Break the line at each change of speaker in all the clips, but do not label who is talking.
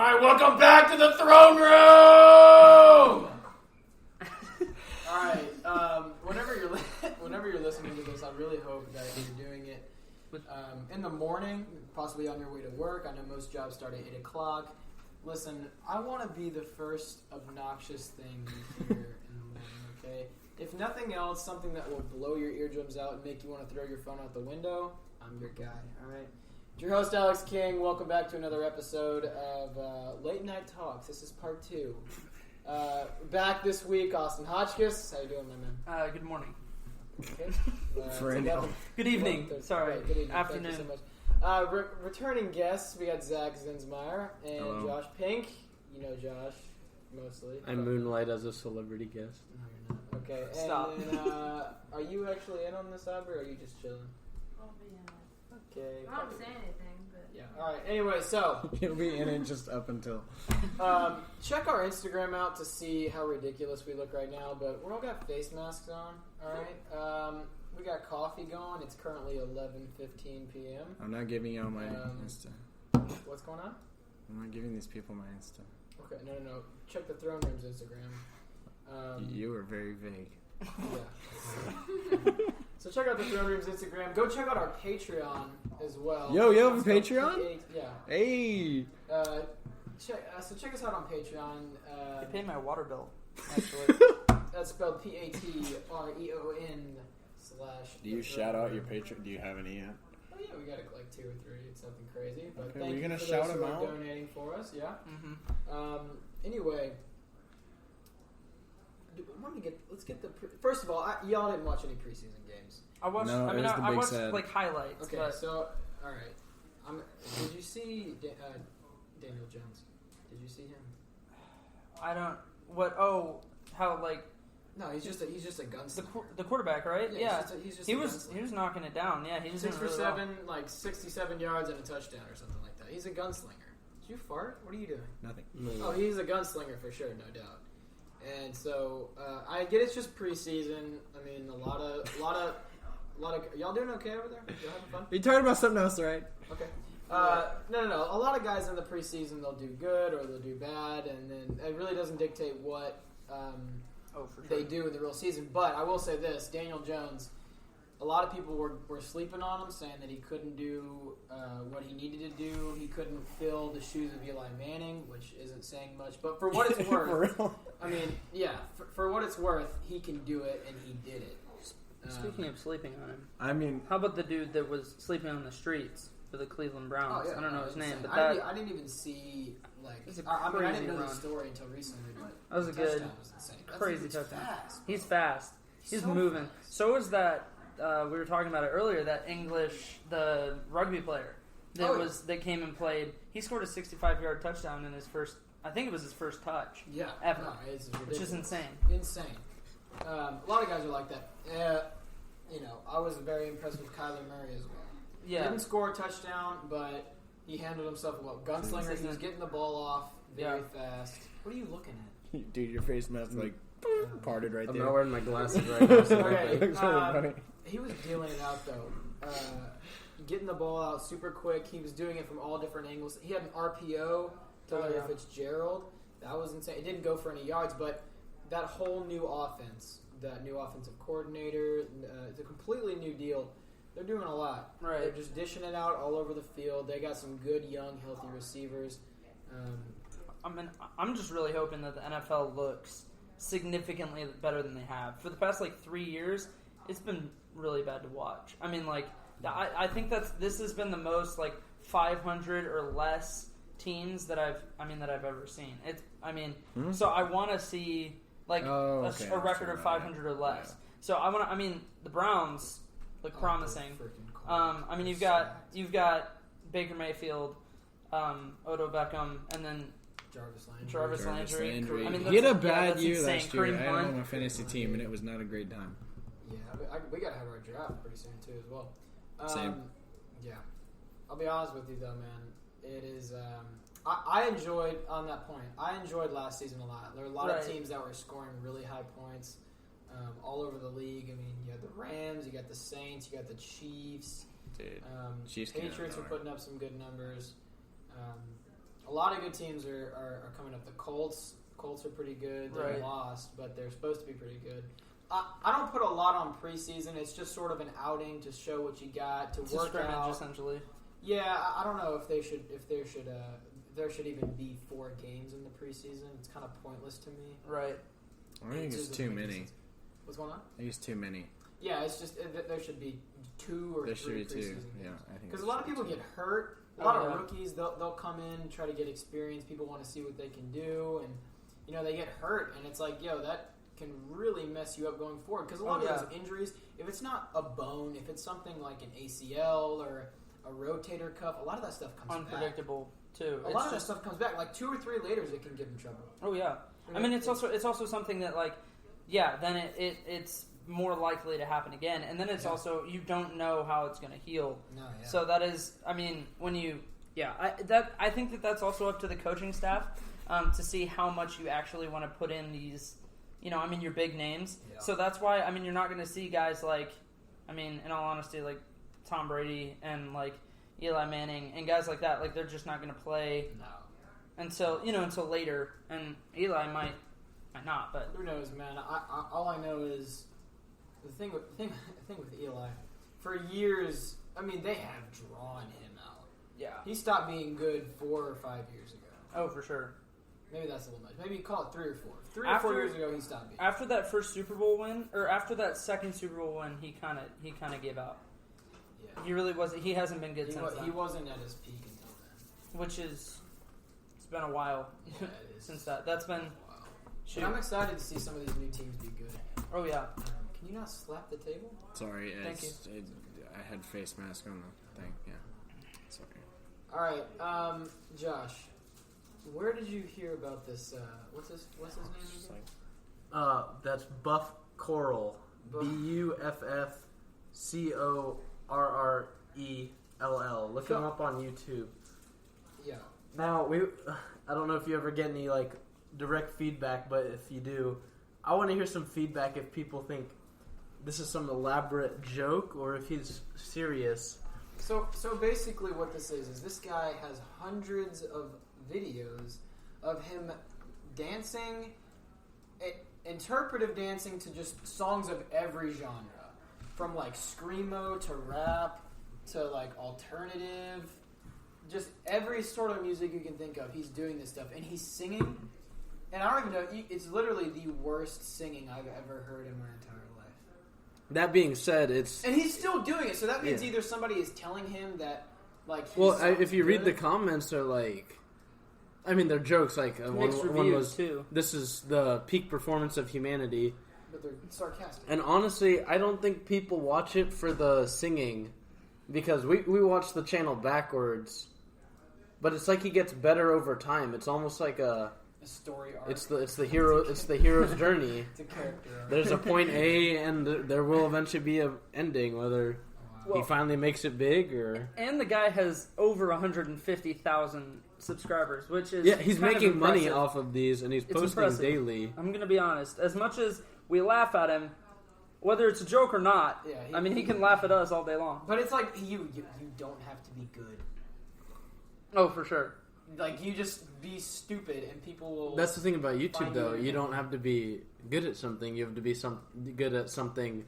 Alright, welcome back to the throne room! Alright, whenever you're listening to this, I really hope that you're doing it in the morning, possibly on your way to work. I know most jobs start at 8 o'clock. Listen, I want to be the first obnoxious thing you hear in the morning, okay? If nothing else, something that will blow your eardrums out and make you want to throw your phone out the window, I'm your guy, alright? It's your host, Alex King. Welcome back to another episode of Late Night Talks. This is part 2. Back this week, Austin Hotchkiss. How you doing, my man?
Good morning.
Okay.
Good evening. Sorry.
Good evening.
Afternoon.
Thank you so much. Returning guests, we got Zach Zinsmeyer and
Hello.
Josh Pink. You know Josh, mostly.
I moonlight as a celebrity guest.
No, you're not. Okay. And
Stop.
then, are you actually in on this, Aubrey, or are you just chilling?
I'll be in it.
Okay.
I don't say anything, but...
Yeah. All right. Anyway, so
You'll be in it just up until.
check our Instagram out to see how ridiculous we look right now. But we're all got face masks on. All right. We got coffee going. It's currently 11:15 p.m.
I'm not giving y'all my
Um,
Insta.
What's going on?
I'm not giving these people my Insta.
Okay. No. Check the Throne Room's Instagram.
You were very vague.
Yeah. So check out the Throne Room's Instagram. Go check out our Patreon as well.
Yo, you have a
It's
Patreon?
P8, yeah.
Hey!
So check us out on Patreon.
You paid my water bill, actually.
That's spelled Patreon /
Do you shout out your Patreon? Do you have any yet?
Oh yeah, we got like 2 or 3. It's nothing crazy. But
Okay,
thank
we're
you
gonna
for
shout
those who
them
are
out?
donating for us. Yeah.
Mm-hmm.
Anyway, let's get the. First of all, y'all didn't watch any preseason games.
I watched.
No,
I
it
mean,
was the
I
big
watched
sad.
like highlights.
Okay,
but
so all right. Did you see Daniel Jones? Did you see him?
I don't. What? Oh, how like
No, he's just a gunslinger.
the quarterback, right? Yeah.
He's just
He
a
was
gunslinger.
knocking it down. Yeah, he was
6
doing
for
really
7, like 67 yards and a touchdown or something like that. He's a gunslinger. Did you fart? What are you doing?
Nothing.
Oh, he's a gunslinger for sure, no doubt. And so I get it's just preseason. I mean, a lot of y'all doing okay over there? Y'all having fun?
Are you talking about something else, right?
Okay. No. A lot of guys in the preseason, they'll do good or they'll do bad, and then it really doesn't dictate what
Oh, for sure.
they do in the real season. But I will say this: Daniel Jones. A lot of people were sleeping on him, saying that he couldn't do what he needed to do. He couldn't fill the shoes of Eli Manning, which isn't saying much. But for what it's worth,
For real?
I mean, yeah, for what it's worth, he can do it, and he did it.
Speaking of sleeping on him,
I mean,
how about the dude that was sleeping on the streets for the Cleveland Browns? I don't know his name, but that
I didn't even see
It's a
I mean, I didn't know
crazy
the
run.
story until recently, but
That was a
the
good,
touchdown was insane.
crazy
He's
touchdown.
fast.
He's fast. He's
So
moving.
fast.
So is that. We were talking about it earlier. That the rugby player that came and played. He scored a 65-yard touchdown in his first. I think it was his first touch.
Yeah,
Ever.
No, it's
Which
ridiculous.
is insane.
Insane. A lot of guys are like that. I was very impressed with Kyler Murray as well.
Yeah.
Didn't score a touchdown, but he handled himself well. Gunslinger, he was getting the ball off very fast. What are you looking at?
dude, your face mask like parted right
I'm
there.
not wearing my glasses right now. So
Okay.
Looks really funny.
He was dealing it out though. Getting the ball out super quick. He was doing it from all different angles. He had an RPO to Larry Fitzgerald. That was insane. It didn't go for any yards, but that whole new offense, that new offensive coordinator, it's a completely new deal. They're doing a lot.
Right.
They're just dishing it out all over the field. They got some good, young, healthy receivers.
I mean, I'm just really hoping that the NFL looks significantly better than they have. For the past 3 years, it's been really bad to watch. I mean, I think this has been the most 500 or less teams that I've ever seen. So I want to see a record of 500 or less.
Yeah.
So the Browns look promising. You've got Baker Mayfield, Odell Beckham, and then Jarvis Landry.
Landry.
I mean,
He had a
that's
bad year
insane.
last year.
Kareem
I had
Hunt.
him on my fantasy team, and it was not a great time.
Yeah, we got to have our draft pretty soon, too, as well.
Same.
Yeah. I'll be honest with you, though, man. It is... I enjoyed, on that point, I enjoyed last season a lot. There were a lot of teams that were scoring really high points all over the league. I mean, you had the Rams, you got the Saints, you got the Chiefs.
Dude.
Patriots were putting up some good numbers. A lot of good teams are coming up. The Colts are pretty good. They
Right.
lost, but they're supposed to be pretty good. I don't put a lot on preseason. It's just sort of an outing to show what you got, to
It's a
work
scrimmage,
out.
essentially.
Yeah, I don't know if there should even be 4 games in the preseason. It's kind of pointless to me.
Right.
I think it's
just
too
doesn't make
many.
sense. What's going on?
I think it's too many.
Yeah, it's just there should be 2 or
There
3
should be 2.
preseason
Yeah,
games.
I think
Because a
there
lot of
should
people
be
get
2.
hurt. A
Oh,
lot of
yeah.
rookies, they'll come in, try to get experience. People want to see what they can do, and they get hurt, and it's like, yo, that can really mess you up going forward. Because a lot
Oh,
of those injuries, if it's not a bone, if it's something like an ACL or a rotator cuff, a lot of that stuff comes back.
Unpredictable too.
A lot of that stuff comes back. Like 2 or 3 later, it can get in trouble.
Oh yeah. I mean, it's also something that, like, yeah, then it's more likely to happen again, and then it's also, you don't know how it's going to heal.
No, yeah.
So that is, I mean, when you, I think that's also up to the coaching staff to see how much you actually want to put in these, your big names.
Yeah.
So that's why, I mean, you're not going to see guys like, I mean, in all honesty, like Tom Brady and like Eli Manning and guys like that. Like, they're just not going to play
no.
until later, and Eli might not, but
Who knows, man? All I know is the thing with Eli. For years, I mean, they have drawn him out.
yeah.
He stopped being good 4 or 5 years ago.
Oh, for sure.
Maybe that's a little much. Maybe call it 3 or 4. 3 or
After-
4 years ago, he stopped being.
After that first Super Bowl win, or after that second Super Bowl win, he kind of gave out.
Yeah.
He really wasn't. He hasn't been good since then.
He wasn't at his peak until then.
Which is, it's been a while
Yeah, it is.
since that. That's been,
Wow.
shoot.
But I'm excited to see some of these new teams be good.
Oh yeah.
Can you not slap the table?
Sorry,
Thank
I had face mask on the thing. Yeah, sorry.
All right, Josh. Where did you hear about this? What's his name again?
That's Buff Coral.
Buff-
BUFFCORRELL. Look him up on YouTube.
Yeah.
Now, I don't know if you ever get any like direct feedback, but if you do, I want to hear some feedback if people think this is some elaborate joke or if he's serious.
So basically, what this is this guy has hundreds of videos of him dancing, interpretive dancing to just songs of every genre, from like screamo to rap to like alternative, just every sort of music you can think of. He's doing this stuff, and he's singing. And I don't even know. It's literally the worst singing I've ever heard in my entire life.
That being said, it's
And he's still doing it. So that means
Yeah.
either somebody is telling him that, like, his
well.
song's
If you read the
good.
comments, they're like, I mean, they're jokes. Like
Mixed
one
reviews
was,
too.
"This is the peak performance of humanity."
But they're sarcastic.
And honestly, I don't think people watch it for the singing, because we watch the channel backwards. But it's like he gets better over time. It's almost like
A story arc.
it's the hero's journey.
It's a character arc.
There's a point A, and there will eventually be a ending, whether
Wow.
he finally makes it big or
And the guy has over 150,000 subscribers, which is
he's
kind of
making money
impressive.
off of these, and he's
It's
posting
impressive.
daily.
I'm gonna be honest. As much as we laugh at him, whether it's a joke or not,
Yeah,
I mean, he can laugh at us all day long.
But it's like you don't have to be good.
Oh, for sure.
Like, you just be stupid, and people will.
That's the thing about YouTube,
Find
though.
your
You don't
name.
have to be good at something. You have to be good at something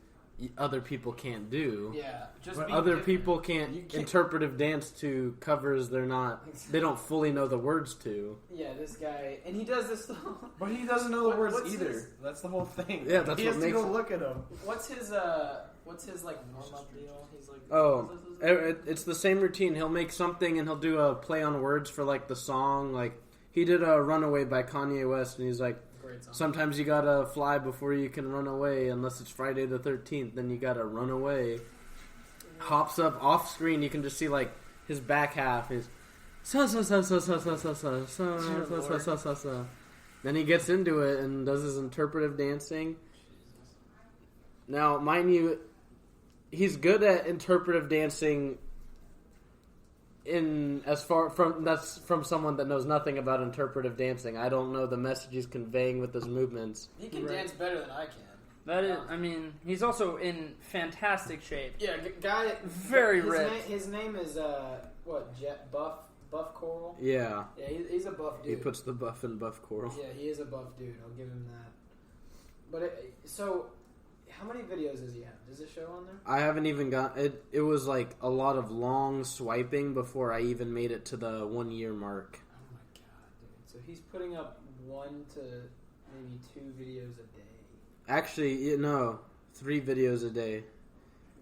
other people can't do.
Yeah, just
But
be
other
different.
people can't interpretive dance to covers they don't fully know the words to.
Yeah, this guy, and he does this.
But he doesn't know the words
What's
either.
his-
That's the whole thing.
Yeah, that's
he
what
has to
makes
go
it-
look at them.
What's his like warm up deal? He's like,
Oh,
what's his-
it's the same routine. He'll make something and he'll do a play on words for like the song. Like he did a "Runaway" by Kanye West, and he's like,
great song.
sometimes you gotta fly before you can run away. Unless it's Friday the 13th, then you gotta run away. Hops up off screen. You can just see like his back half is. Then he gets into it and does his interpretive dancing. Now, mind you, he's good at interpretive dancing. That's from someone that knows nothing about interpretive dancing. I don't know the message he's conveying with his movements.
He can dance better than I can.
That is, I mean, he's also in fantastic shape.
Yeah, guy.
Very
his
ripped.
his name is what? Buff Buff Coral.
Yeah,
Yeah, he's a buff dude.
he puts the buff in buff coral.
Yeah, he is a buff dude. I'll give him that. But so, how many videos does he have? Does it show on there?
I haven't even got it. It was like a lot of long swiping before I even made it to the 1 year mark.
Oh my god, dude! So he's putting up 1 to maybe 2 videos a day.
Actually, no, 3 videos a day.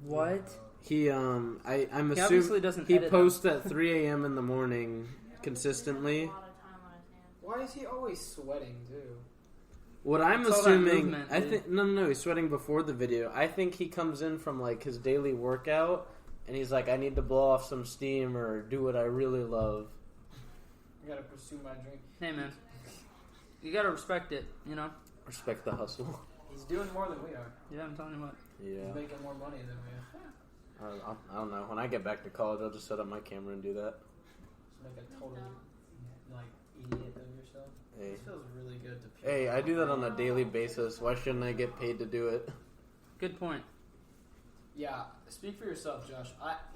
What?
He I'm
He
assuming
obviously doesn't
he
edit
posts at 3 a.m. in the morning consistently.
A lot of time on his hands.
Why is he always sweating too?
What I'm
It's all that
assuming,
movement,
I
dude.
think no, he's sweating before the video. I think he comes in from like his daily workout, and he's like, I need to blow off some steam or do what I really love.
I gotta pursue my dream.
Hey, man. You gotta respect it, you know?
Respect the hustle.
He's doing more than we are.
Yeah, I'm telling you what.
Yeah,
He's making more money than we are.
I don't know. When I get back to college, I'll just set up my camera and do that.
Just make a total like idiot of yourself.
Hey,
This feels really good to people.
hey, I do that on a daily basis. Why shouldn't I get paid to do it?
Good point.
Yeah, speak for yourself, Josh.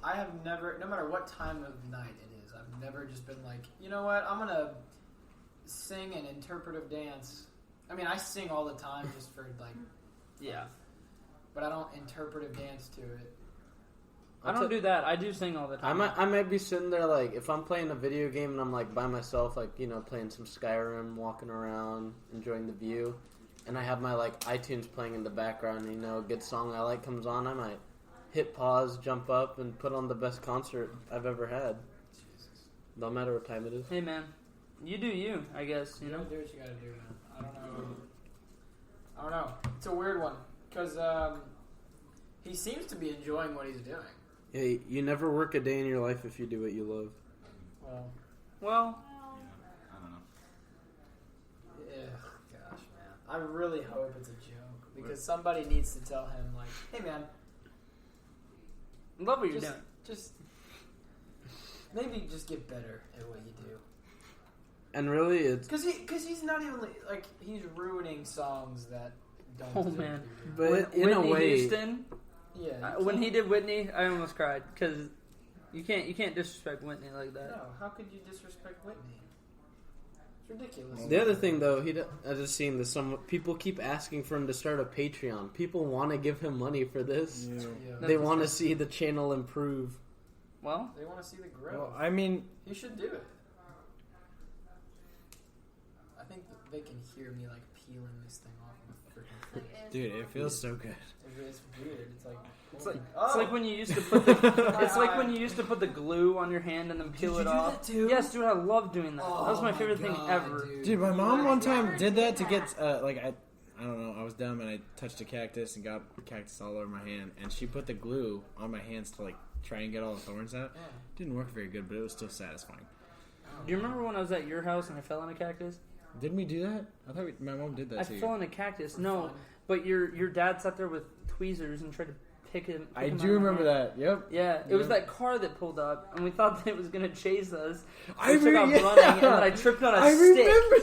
I have never, no matter what time of night it is, I've never just been like, you know what, I'm gonna sing an interpretive dance. I mean, I sing all the time just for like,
Yeah.
but I don't interpretive dance to it.
I don't do that. I do sing all the time.
I might be sitting there like if I'm playing a video game and I'm like by myself, like playing some Skyrim, walking around, enjoying the view, and I have my like iTunes playing in the background. And, a good song I like comes on, I might hit pause, jump up, and put on the best concert I've ever had.
Jesus.
No matter what time it is.
Hey, man. You do you, I guess, you know?
Do what you gotta do, man. I don't know. It's a weird one because he seems to be enjoying what he's doing.
Hey, you never work a day in your life if you do what you love.
Well,
Well,
I don't know.
yeah, gosh, man. I really hope it's a joke because somebody needs to tell him, like, hey, man,
I love what you're
just,
doing.
just maybe just get better at what you do.
And really, it's
Because he's not even like he's ruining songs that don't.
Oh,
deserve
man.
to be ruined.
but in a
Whitney
way.
Houston,
Yeah.
when he did Whitney, I almost cried because you can't disrespect Whitney like that.
No, how could you disrespect Whitney? It's ridiculous.
The other thing, though, I just seen this. Some people keep asking for him to start a Patreon. People want to give him money for this.
Yeah.
Yeah.
They want to see the channel improve.
Well,
They want to see the growth.
Well, I mean,
He should do it. I think that they can hear me like peeling this thing off my freaking face.
dude, it feels so good.
It's weird. It's like
it's like when you used to put the it's like when you used to put the glue on your hand and then peel
Did
it
you do
off.
that too?
Yes, dude, I love doing that.
Oh
that was my
my
favorite thing
God,
ever.
Dude, my mom one time did that to get I don't know. I was dumb and I touched a cactus and got cactus all over my hand, and she put the glue on my hands to like try and get all the thorns out.
Yeah.
Didn't work very good, but it was still satisfying.
Do you remember when I was at your house and I fell in a cactus?
Didn't we do that? I thought my mom did that
I
to you.
fell in a cactus.
For
No,
fun.
but your dad sat there with tweezers and tried to pick him.
I
him
do
out of my
remember
hand.
that. Yep.
Yeah, it was
Yeah.
that car that pulled up, and we thought that it was going to chase us.
I
We took off
re- yeah.
running, and then I tripped on a
I
stick
remember.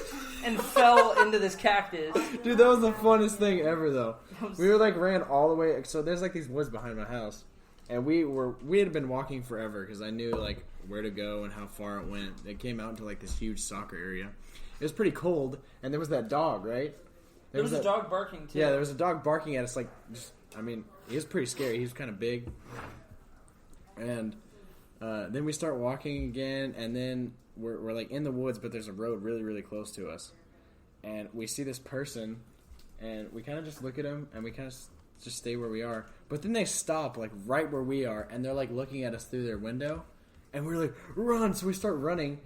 and fell into this cactus.
Dude, that was the funnest thing ever, though. We were like ran all the way. So there's like these woods behind my house, and we had been walking forever because I knew like where to go and how far it went. It came out into like this huge soccer area. It was pretty cold, and there was that dog, right?
There was a
that-
dog barking, too.
Yeah, there was a dog barking at us. Like, he was pretty scary. He was kind of big, and then we start walking again, and then we're like in the woods, but there's a road really, really close to us, and we see this person, and we kind of just look at him, and we kind of just stay where we are. But then they stop like right where we are, and they're like looking at us through their window, and we're like, run! So we start running.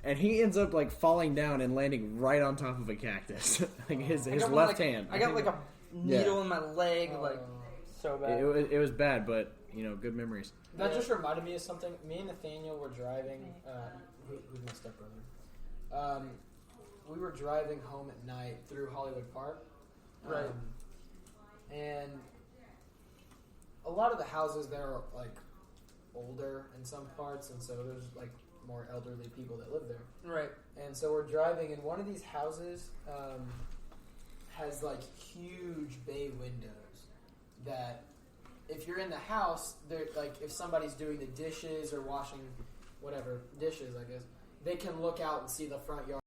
And he ends up like falling down and landing right on top of a cactus, like his
I got
left
like,
hand.
I got like a needle in my leg,
Oh.
like so bad.
It was bad, but good memories.
That just reminded me of something. Me and Nathaniel were driving. Who's my stepbrother? We were driving home at night through Hollywood Park.
Right.
And a lot of the houses there are like older in some parts, and so there's like more elderly people that live there.
Right.
And so we're driving, and one of these houses has like huge bay windows that if you're in the house, they're like if somebody's doing the dishes or washing whatever dishes, I guess, they can look out and see the front yard